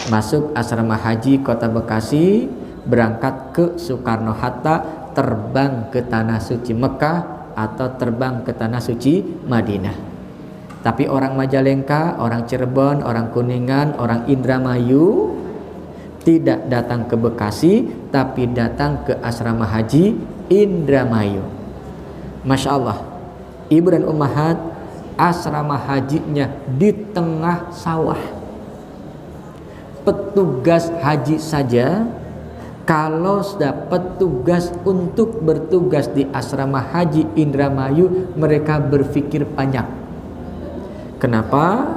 masuk asrama haji Kota Bekasi, berangkat ke Soekarno-Hatta, terbang ke tanah suci Mekah atau terbang ke tanah suci Madinah. Tapi orang Majalengka, orang Cirebon, orang Kuningan, orang Indramayu tidak datang ke Bekasi, tapi datang ke asrama haji Indramayu. Masya Allah, ibu dan ummahat, asrama hajinya di tengah sawah. Petugas haji saja, kalau dapat tugas untuk bertugas di asrama haji Indramayu, mereka berpikir banyak. Kenapa?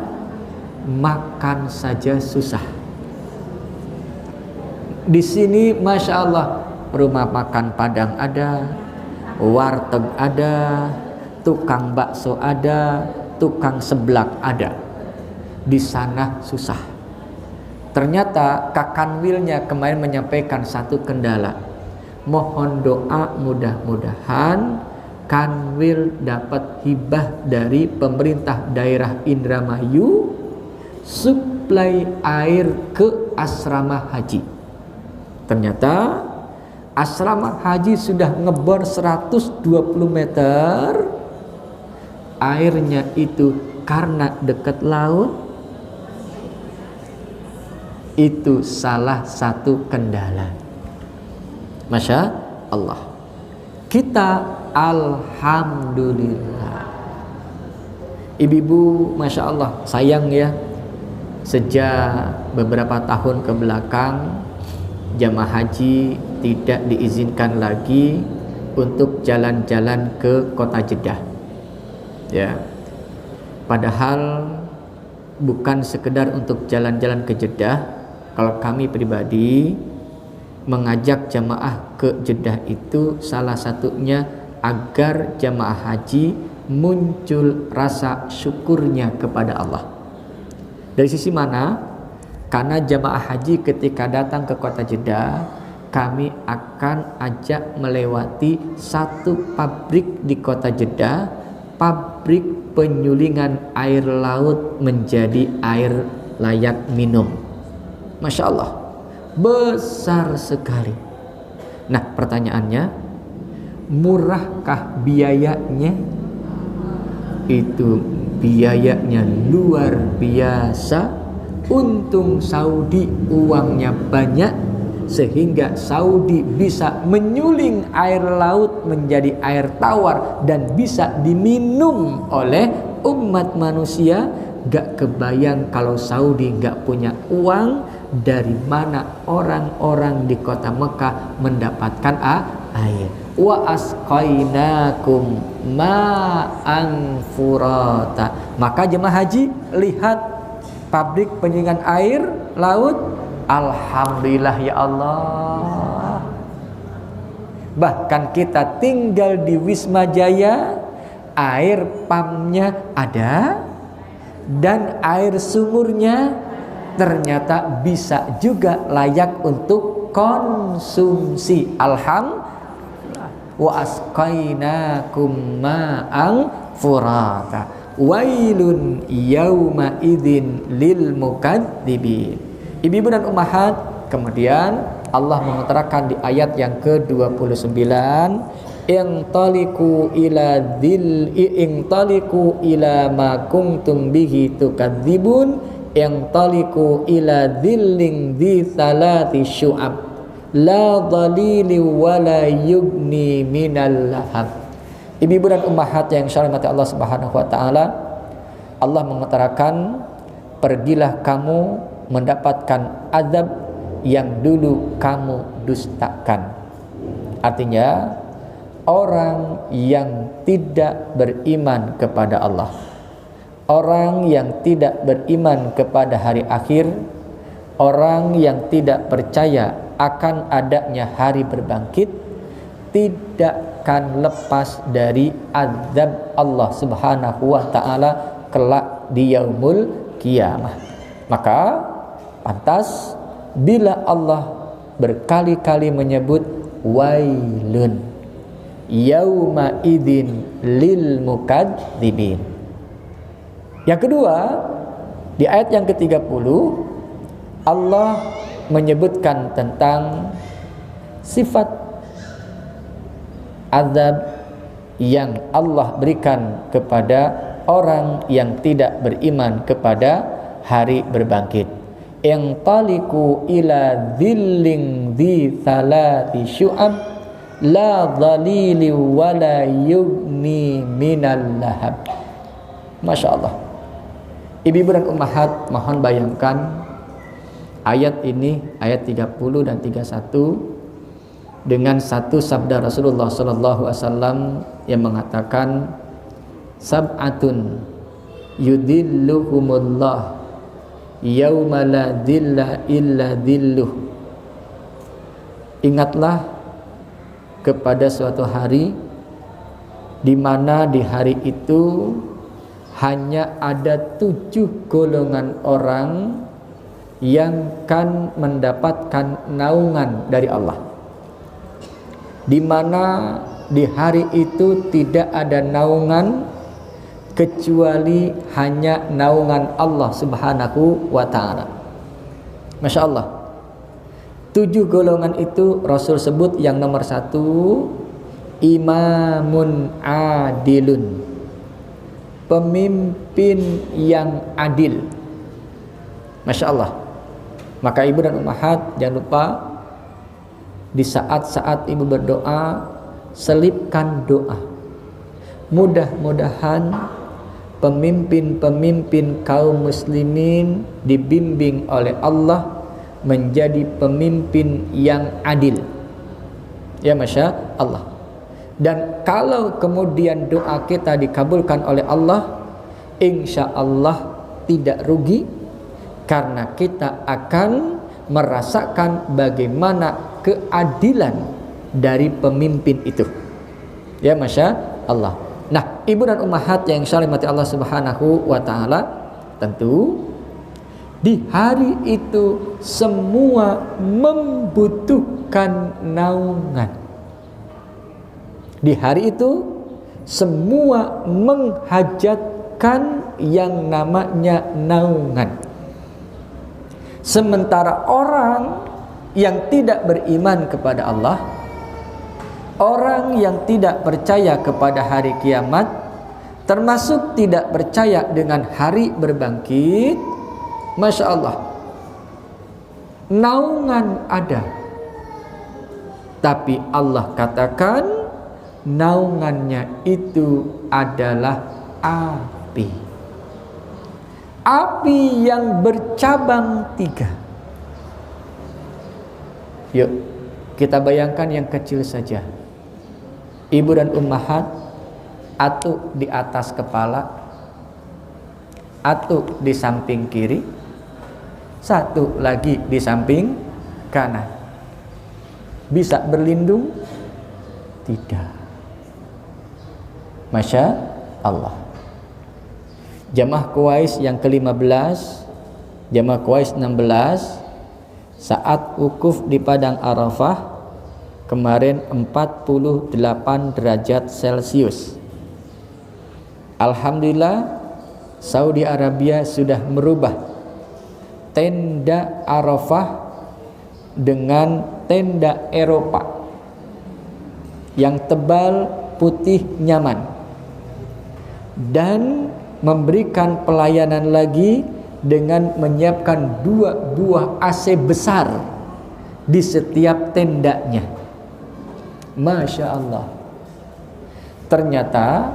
Makan saja susah. Di sini Masya Allah, rumah makan Padang ada, warteg ada, tukang bakso ada, tukang seblak ada. Di sana susah. Ternyata Kak Kanwilnya kemarin menyampaikan satu kendala. Mohon doa, mudah-mudahan Kanwil dapat hibah dari pemerintah daerah Indramayu, suplai air ke asrama haji. Ternyata asrama haji sudah ngebor 120 meter. Airnya itu karena dekat laut, itu salah satu kendala. Masya Allah. Kita alhamdulillah. Ibu-ibu, Masya Allah, sayang ya, sejak beberapa tahun ke belakang jamaah haji tidak diizinkan lagi untuk jalan-jalan ke kota Jeddah. Ya. Padahal bukan sekedar untuk jalan-jalan ke Jeddah. Kalau kami pribadi mengajak jamaah ke Jeddah itu salah satunya agar jamaah haji muncul rasa syukurnya kepada Allah. Dari sisi mana? Karena jamaah haji ketika datang ke kota Jeddah, kami akan ajak melewati satu pabrik di kota Jeddah, pabrik penyulingan air laut menjadi air layak minum. Masya Allah, besar sekali. Nah, pertanyaannya, murahkah biayanya? Itu biayanya luar biasa. Untung Saudi uangnya banyak, sehingga Saudi bisa menyuling air laut menjadi air tawar dan bisa diminum oleh umat manusia. Gak kebayang kalau Saudi gak punya uang, dari mana orang-orang di kota Mekah mendapatkan air. Wa asqainakum ma'an furata. Maka jemaah haji lihat pabrik penyulingan air laut, alhamdulillah ya Allah. Bahkan kita tinggal di Wisma Jaya, air pumpnya ada dan air sumurnya ternyata bisa juga layak untuk konsumsi. Alhamdulillah. Wa asqainakum ma'an furata. Wailun yauma idzin lil mukadzibin. Ibu-ibu dan ummahat, kemudian Allah mengutarakan di ayat yang ke-29, intaliqu ila ma kuntum bihi tukadzibun, intaliqu ila dhillin dhi thalati syu'ab la dhalili wa la yugni minal lahab. Ibu-ibu dan ummahat yang dirahmati Allah Subhanahu wa taala, Allah mengutarakan, pergilah kamu mendapatkan azab yang dulu kamu dustakan. Artinya, orang yang tidak beriman kepada Allah, orang yang tidak beriman kepada hari akhir, orang yang tidak percaya akan adanya hari berbangkit, tidak akan lepas dari azab Allah Subhanahu wa taala kelak di yaumul qiyamah. Maka pantas bila Allah berkali-kali menyebut wailun yauma idzin lil mukadzibin. Yang kedua, di ayat yang ke-30 Allah menyebutkan tentang sifat azab yang Allah berikan kepada orang yang tidak beriman kepada hari berbangkit. Intaliqu ila dhillin dhi thalathi syu'ab la dhalili wa la yughni minal lahab. Masya Allah. Ibu-ibu dan ummahat, mohon bayangkan ayat ini, ayat 30 dan 31, dengan satu sabda Rasulullah sallallahu alaihi wasallam yang mengatakan, sab'atun yudhilluhumullah yauma la dhilla illa dhilluh. Ingatlah kepada suatu hari di mana di hari itu hanya ada 7 golongan orang yang kan mendapatkan naungan dari Allah, di mana di hari itu tidak ada naungan kecuali hanya naungan Allah Subhanahu wa ta'ala. Masya Allah. 7 golongan itu Rasul sebut yang nomor 1, imamun adilun, pemimpin yang adil. Masya Allah. Maka ibu dan ummahat, jangan lupa di saat-saat ibu berdoa, selipkan doa. Mudah-mudahan pemimpin-pemimpin kaum muslimin dibimbing oleh Allah menjadi pemimpin yang adil. Ya, Masya Allah. Dan kalau kemudian doa kita dikabulkan oleh Allah, insya Allah tidak rugi, karena kita akan merasakan bagaimana keadilan dari pemimpin itu. Ya, Masya Allah. Nah, ibu dan ummahat yang dirahmati Allah Subhanahu wa ta'ala, tentu di hari itu semua membutuhkan naungan. Di hari itu semua menghajatkan yang namanya naungan. Sementara orang yang tidak beriman kepada Allah, orang yang tidak percaya kepada hari kiamat, termasuk tidak percaya dengan hari berbangkit, Masya Allah, naungan ada, tapi Allah katakan naungannya itu adalah api. Api yang bercabang 3. Yuk kita bayangkan yang kecil saja. Ibu dan ummahat, atuk di atas kepala, atuk di samping kiri, satu lagi di samping kanan. Bisa berlindung? Tidak. Masya Allah. Jamaah Quraisy yang ke-15, jamaah Quraisy 16, saat wukuf di padang Arafah kemarin 48 derajat Celcius. Alhamdulillah, Saudi Arabia sudah merubah tenda Arafah dengan tenda Eropa yang tebal, putih, nyaman, dan memberikan pelayanan lagi dengan menyiapkan 2 buah AC besar di setiap tendanya. Masya Allah. Ternyata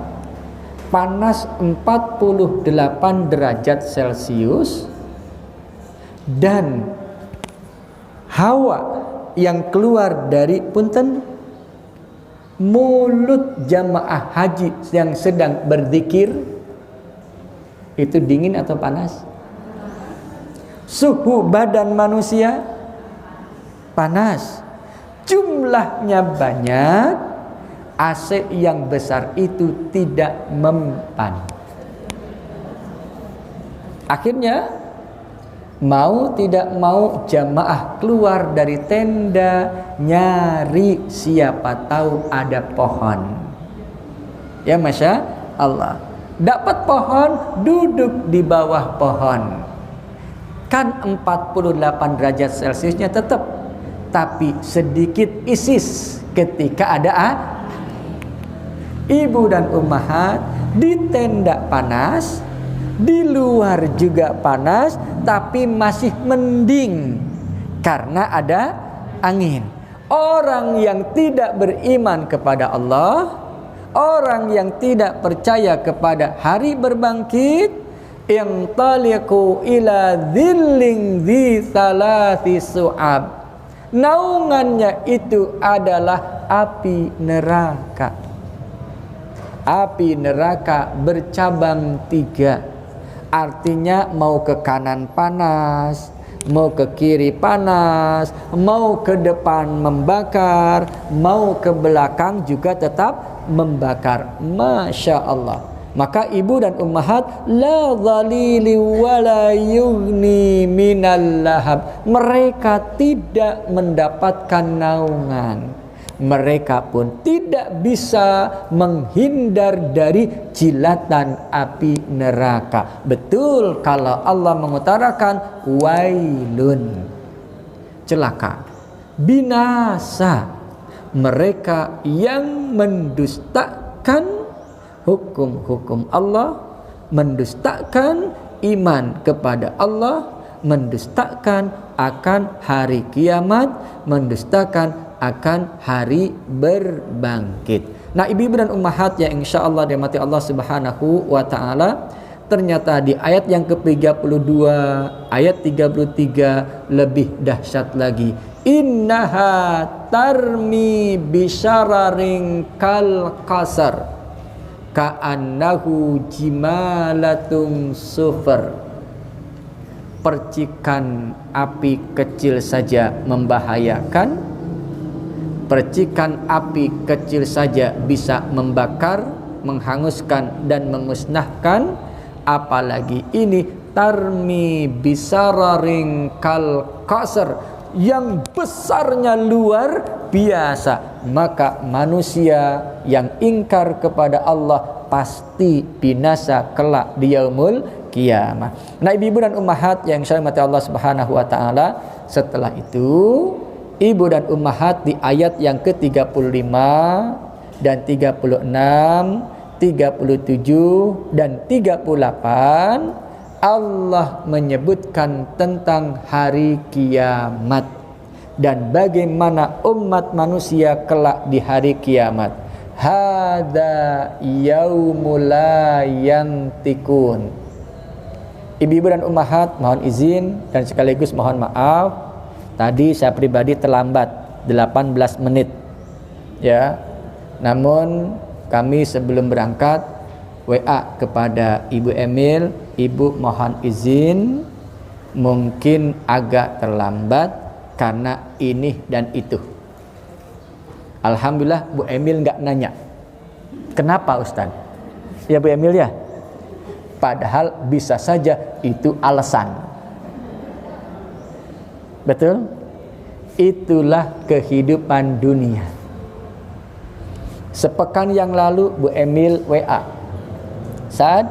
panas 48 derajat Celcius dan hawa yang keluar dari punten mulut jamaah haji yang sedang berzikir itu dingin atau panas? Suhu badan manusia panas. Jumlahnya banyak, AC yang besar itu tidak mempan. Akhirnya mau tidak mau jamaah keluar dari tenda nyari siapa tahu ada pohon. Ya, Masya Allah. Dapat pohon, duduk di bawah pohon. kan 48 derajat Celciusnya tetap, tapi sedikit isis ketika ada ibu dan ummahat di tenda panas, di luar juga panas, tapi masih mending karena ada angin. Orang yang tidak beriman kepada Allah, orang yang tidak percaya kepada hari berbangkit, intaliqu ila dhillin dhi thalathi su'ab, naungannya itu adalah api neraka. Api neraka bercabang 3. Artinya mau ke kanan panas, mau ke kiri panas, mau ke depan membakar, mau ke belakang juga tetap membakar. Masya Allah. Maka ibu dan ummahat la dhalili wa la yughni minal lahab, mereka tidak mendapatkan naungan, mereka pun tidak bisa menghindar dari jilatan api neraka. Betul kalau Allah mengutarakan wailun, celaka, binasa mereka yang mendustakan hukum-hukum Allah, mendustakan iman kepada Allah, mendustakan akan hari kiamat, mendustakan akan hari berbangkit. Nah, ibu-ibu dan ummahat yang insyaallah dirahmati Allah Subhanahu wa taala, ternyata di ayat yang ke-32, ayat 33 lebih dahsyat lagi. Innaha tarmi bisyararin kal qasar ka'annahu jimalatun sufar. Percikan api kecil saja membahayakan, percikan api kecil saja bisa membakar, menghanguskan dan memusnahkan, apalagi ini tarmi bisararing kal qasar, yang besarnya luar biasa. Maka manusia yang ingkar kepada Allah pasti binasa kelak di yaumul kiamah. Nah, ibu dan ummahat yang saya hormati Allah Subhanahu wa taala, setelah itu ibu dan ummahat di ayat yang ke-35 dan 36, 37 dan 38 Allah menyebutkan tentang hari kiamat dan bagaimana umat manusia kelak di hari kiamat. Hadza yaumul la yantikun. Ibu-ibu dan ummahat, mohon izin dan sekaligus mohon maaf, tadi saya pribadi terlambat 18 menit ya. Namun kami sebelum berangkat WA kepada Ibu Emil, Ibu mohon izin mungkin agak terlambat karena ini dan itu. Alhamdulillah Bu Emil nggak nanya kenapa Ustaz. Ya Bu Emil ya, padahal bisa saja itu alasan. Betul? Itulah kehidupan dunia. Sepekan yang lalu Bu Emil WA, Saat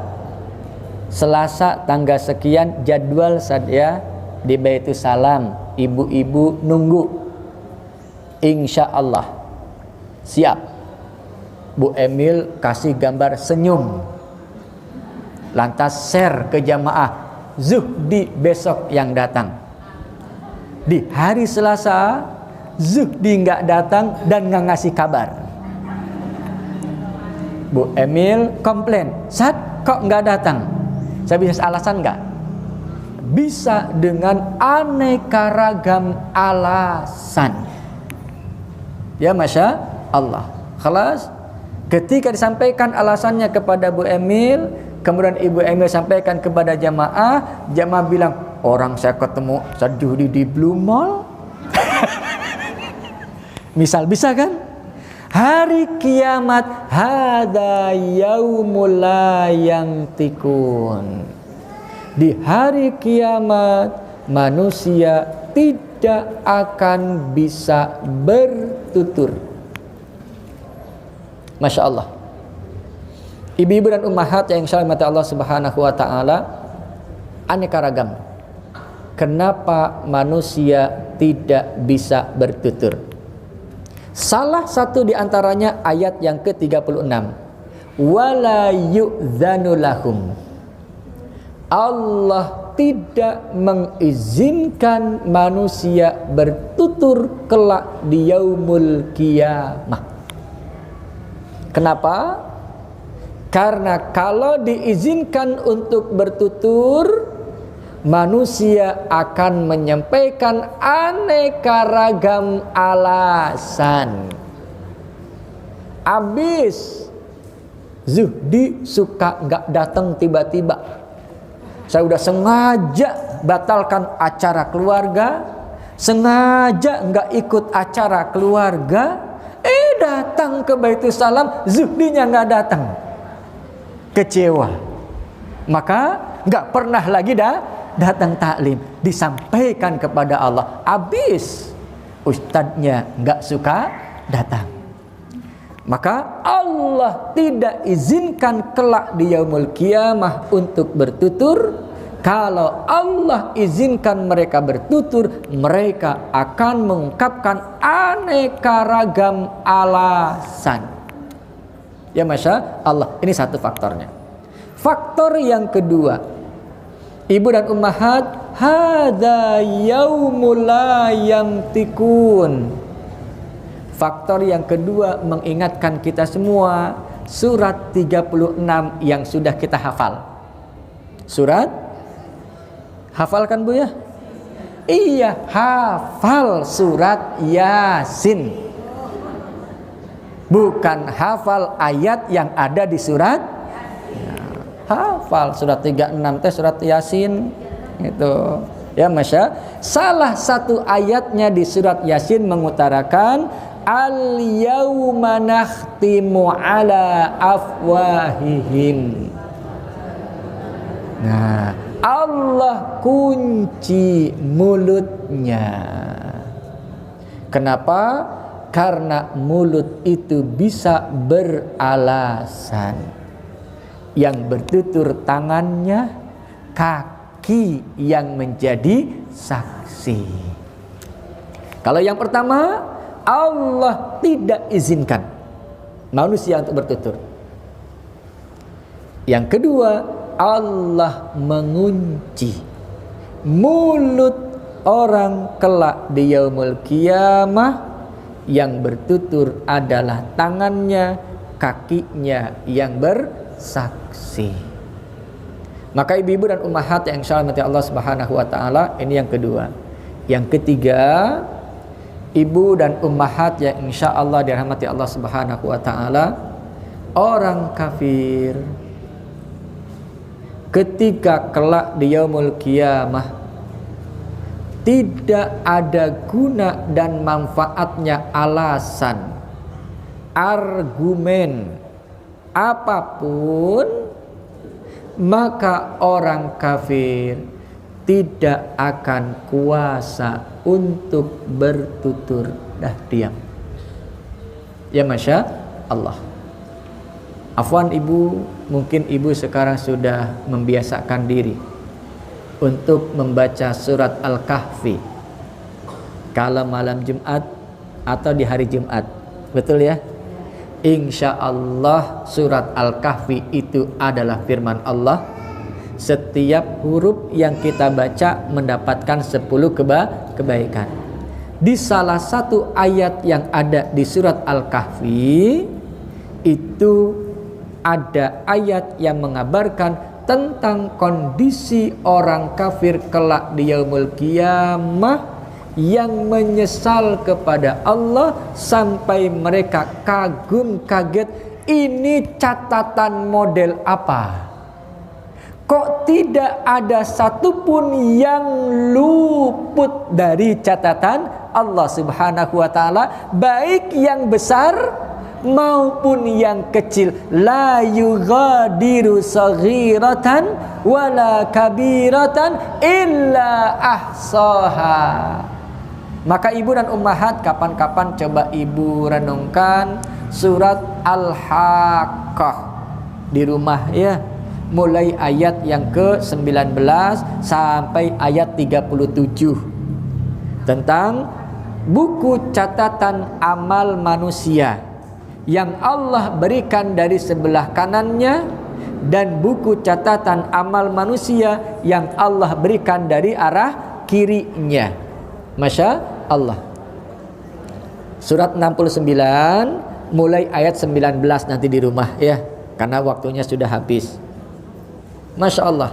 Selasa tanggal sekian jadwal saya di Baitus Salam, ibu-ibu nunggu. Insya Allah siap. Bu Emil kasih gambar senyum, lantas share ke jamaah Zuhdi besok yang datang. Di hari Selasa Zuhdi nggak datang dan nggak ngasih kabar. Bu Emil komplain, Saat kok nggak datang? Saya bisa alasan nggak? Bisa dengan aneka ragam alasan. Ya Masya Allah. Khalas. Ketika disampaikan alasannya kepada Bu Emil, kemudian Ibu Emil sampaikan kepada jamaah, jamaah bilang, orang saya ketemu Zuhdi di Blue Mall. Misal bisa kan? Hari kiamat hada yaumul la yantikun. Di hari kiamat manusia tidak akan bisa bertutur. Masya Allah. Ibu-ibu dan ummahat yang insyaallah Allah Subhanahu wa taala, aneka ragam kenapa manusia tidak bisa bertutur. Salah satu di antaranya ayat yang ke-36. Wala yu'dzanu lahum. Allah tidak mengizinkan manusia bertutur kelak di yaumul qiyamah. Kenapa? Karena kalau diizinkan untuk bertutur, manusia akan menyampaikan aneka ragam alasan. Abis Zuhdi suka nggak datang tiba-tiba. Saya udah sengaja batalkan acara keluarga, sengaja nggak ikut acara keluarga, datang ke Baitul Salam, Zuhdinya nggak datang. Kecewa, maka nggak pernah lagi datang taklim. Disampaikan kepada Allah, habis ustadznya nggak suka datang. Maka Allah tidak izinkan kelak di yaumul qiyamah untuk bertutur. Kalau Allah izinkan mereka bertutur, mereka akan mengungkapkan aneka ragam alasan. Ya Masya Allah, ini satu faktornya. Faktor yang kedua, ibu dan ummahat, hadza yaumul la yamtikun. Faktor yang kedua mengingatkan kita semua surat 36 yang sudah kita hafal. Surat hafalkan Bu ya? Iya, hafal surat Yasin. Bukan hafal ayat yang ada di surat. Hafal surat 36 teh surat Yasin itu. Ya Masya. Salah satu ayatnya di surat Yasin mengutarakan al-yauma nakhtimu ala afwahihim. Nah, Allah kunci mulutnya. Kenapa? Karena mulut itu bisa beralasan. Yang bertutur tangannya, kaki yang menjadi saksi. Kalau yang pertama, Allah tidak izinkan manusia untuk bertutur. Yang kedua, Allah mengunci mulut orang kelak di yaumul qiyamah. Yang bertutur adalah tangannya, kakinya yang bersaksi. Maka ibu-ibu dan ummahat yang insyaallah Allah Subhanahu wa taala, ini yang kedua. Yang ketiga, ibu dan ummahat yang insyaallah dirahmati Allah Subhanahu wa taala, orang kafir ketika kelak di yaumul qiyamah tidak ada guna dan manfaatnya alasan, argumen apapun, maka orang kafir tidak akan kuasa untuk bertutur. Dah diam. Ya Masya Allah. Afwan ibu, mungkin ibu sekarang sudah membiasakan diri untuk membaca surat Al-Kahfi kalau malam Jumat atau di hari Jumat. Betul ya? Insya Allah surat Al-Kahfi itu adalah firman Allah. Setiap huruf yang kita baca mendapatkan 10 kebaikan. Di salah satu ayat yang ada di surat Al-Kahfi itu ada ayat yang mengabarkan tentang kondisi orang kafir kelak di yaumul qiyamah yang menyesal kepada Allah sampai mereka kagum kaget, ini catatan model apa? Kok tidak ada satupun yang luput dari catatan Allah Subhanahu wa taala, baik yang besar maupun yang kecil. La yughadiru saghiratan wala kabiratan illa ahsaha. Maka ibu dan ummahat, kapan-kapan coba ibu renungkan surat Al-Haqqah di rumah ya. mulai ayat yang ke-19 sampai ayat 37 tentang buku catatan amal manusia yang Allah berikan dari sebelah kanannya dan buku catatan amal manusia yang Allah berikan dari arah kirinya. Masya Allah. Surat 69 mulai ayat 19 nanti di rumah ya, karena waktunya sudah habis. Masya Allah.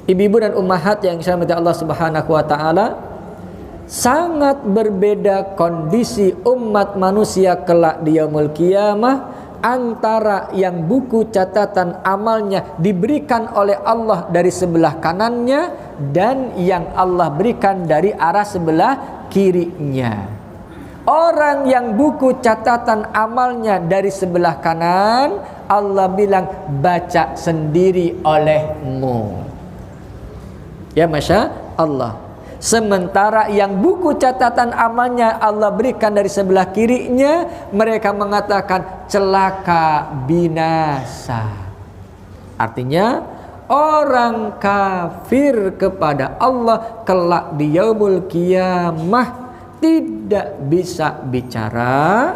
Ibu-ibu dan ummahat yang dirahmati Allah Subhanahu wa taala, sangat berbeda kondisi umat manusia kelak di yaumul qiyamah antara yang buku catatan amalnya diberikan oleh Allah dari sebelah kanannya dan yang Allah berikan dari arah sebelah kirinya. Orang yang buku catatan amalnya dari sebelah kanan, Allah bilang baca sendiri olehmu. Ya, Masya Allah. Sementara yang buku catatan amalnya Allah berikan dari sebelah kirinya, mereka mengatakan celaka, binasa. Artinya orang kafir kepada Allah kelak di yaumul qiyamah tidak bisa bicara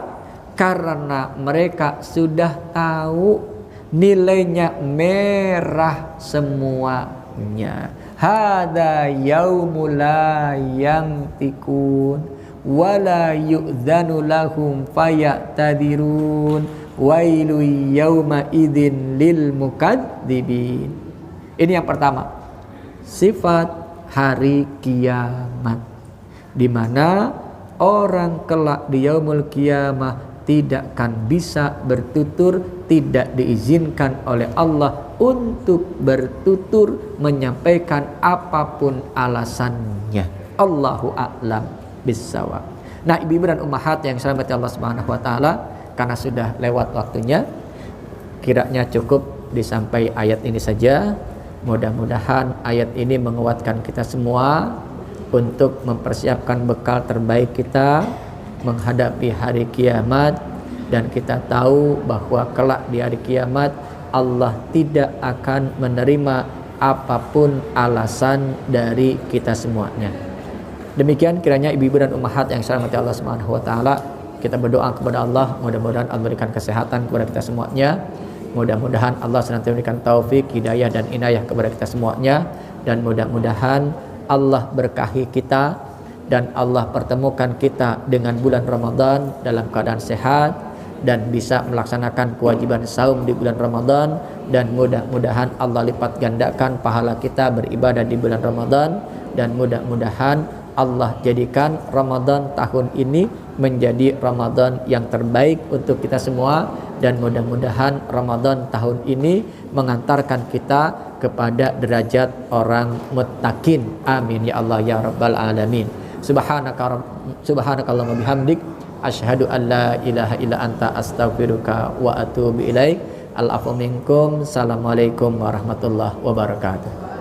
karena mereka sudah tahu nilainya merah semuanya. Hada yaumul la yantikun wala yu'dzanu lahum fayatadirun wailu yauma idzin lil mukadzibin. Ini yang pertama, sifat hari kiamat, di mana orang kelak di yaumul qiyamah tidak akan bisa bertutur, tidak diizinkan oleh Allah untuk bertutur menyampaikan apapun alasannya. Allahu a'lam bissawab. Nah, ibu-ibu dan ummahat yang dirahmati Allah Subhanahu wa taala, karena sudah lewat waktunya, kiranya cukup disampai ayat ini saja. Mudah-mudahan ayat ini menguatkan kita semua untuk mempersiapkan bekal terbaik kita menghadapi hari kiamat, dan kita tahu bahwa kelak di hari kiamat Allah tidak akan menerima apapun alasan dari kita semuanya. Demikian kiranya ibu-ibu dan ummahat yang dirahmati Allah Subhanahu wa taala, kita berdoa kepada Allah, mudah-mudahan Allah berikan kesehatan kepada kita semuanya. Mudah-mudahan Allah senantiasa memberikan taufik, hidayah dan inayah kepada kita semuanya, dan mudah-mudahan Allah berkahi kita dan Allah pertemukan kita dengan bulan Ramadan dalam keadaan sehat dan bisa melaksanakan kewajiban saum di bulan Ramadan, dan mudah-mudahan Allah lipat gandakan pahala kita beribadah di bulan Ramadan, dan mudah-mudahan Allah jadikan Ramadan tahun ini menjadi Ramadan yang terbaik untuk kita semua, dan mudah-mudahan Ramadan tahun ini mengantarkan kita kepada derajat orang muttaqin. Amin ya Allah ya rabbal alamin. Subhanakallahumma bihamdik asyhadu an la ilaha illa anta astaghfiruka wa atubu ilaik. Al-afu minkum. Assalamualaikum warahmatullahi wabarakatuh.